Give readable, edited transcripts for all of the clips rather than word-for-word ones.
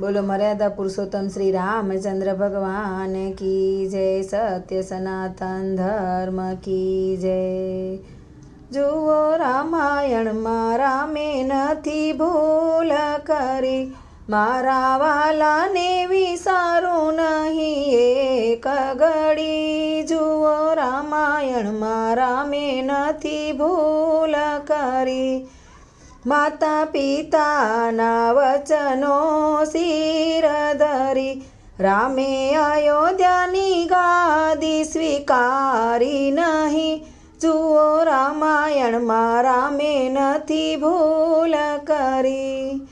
बोलो मर्यादा पुरुषोत्तम श्री रामचंद्र भगवान की जय। सत्य सनातन धर्म की जय। जुओ रामायण में रामे नथी भूल करी, मारा वाला ने विसारू नहीं एक घड़ी। जुओ रामायण में रामे नथी भूल करी, माता पिताना वचनो सिर धरी, रामे अयोध्यानी गादी स्वीकारी नहीं। जुओ रामायण में रामे नथी भूल करी,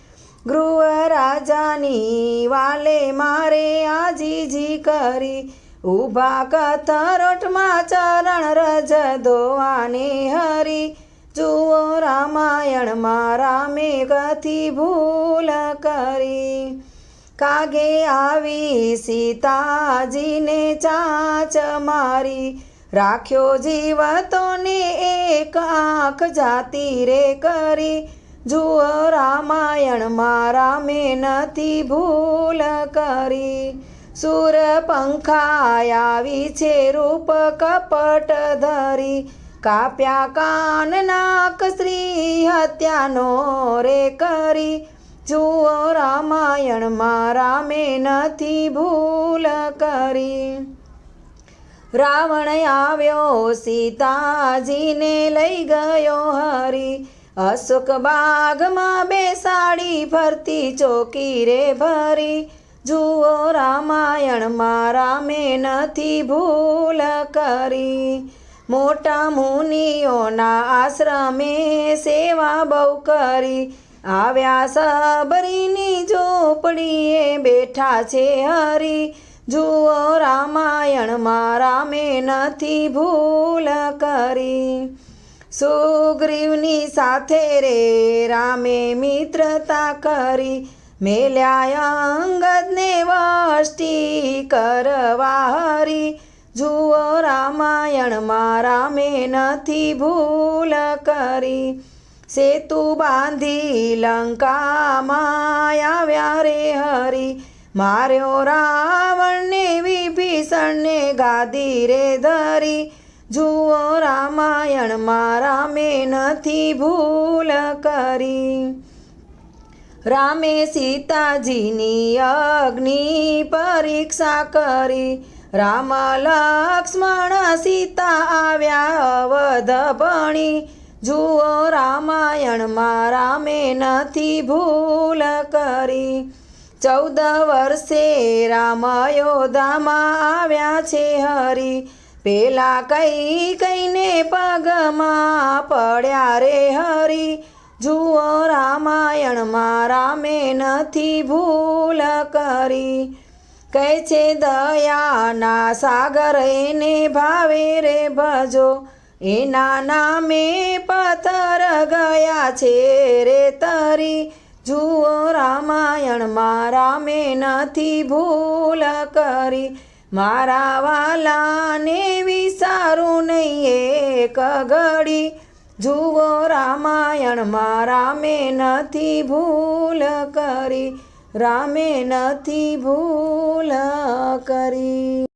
गृह राजानी वाले मारे आजीजी करी, उभा कथरोट में चरण रज धोवाने हरी। जुओ रामायण में रामे कथी भूल करी, कागे आवी सीताजी ने चाच मारी, राख्यो जीवतो ने एक आँख जाती रे करी। जुओ रामायण में रामे नथी भूल करी, सूर पंखाया विछे रूप कपट धरी, काप्या कान नाक स्त्री हत्यानो रे करी। जुओ रामायण में रामे नथी भूल करी, रावण आव्यो सीताजी ने लई गयो हरी, अशोक बाग में बेसाड़ी फरती चौकी रे भरी। जुओ रामायण में रामे नथी भूल करी, मोटा मुनियोना आश्रमे सेवा बहु करी, आव्या सबरीनी झोपड़ीए बैठा छे हरी। जुओ रामायण में रामे नथी भूल करी, सुग्रीवनी साथे रे रामे मित्रता करी, मेल्या अंगद ने वष्टी करवा हरी। जुओ रामायण में रामे नथी भूल करी, सेतु बांधी लंका में आव्या रे हरी, मार्यो रावण ने विभीषण ने गादी रे धरी। जुओ रामायण में रामे नथी भूल करी, रामे सीताजीनी अग्नि परीक्षा करी, राम लक्ष्मण सीता आव्या अवध बणी। जुओ रामायण में रामे नथी भूल करी, 14 वर्षे राम अयोध्या में आव्या छे हरी, पेला कई कईने पग में पड्या रे हरी। जुओ रामायण में रामे नथी भूल करी, કહે છે દયાના સાગર એને ભાવે રે ભજો, એના નામે પથ્થર ગયા છે રે તરી। જુઓ રામાયણમાં રામે નથી ભૂલ કરી, મારા વાલાને વિસારું નહીં એક ઘડી। જુઓ રામાયણમાં રામે નથી ભૂલ કરી, રામે નથી ભૂલ કરી।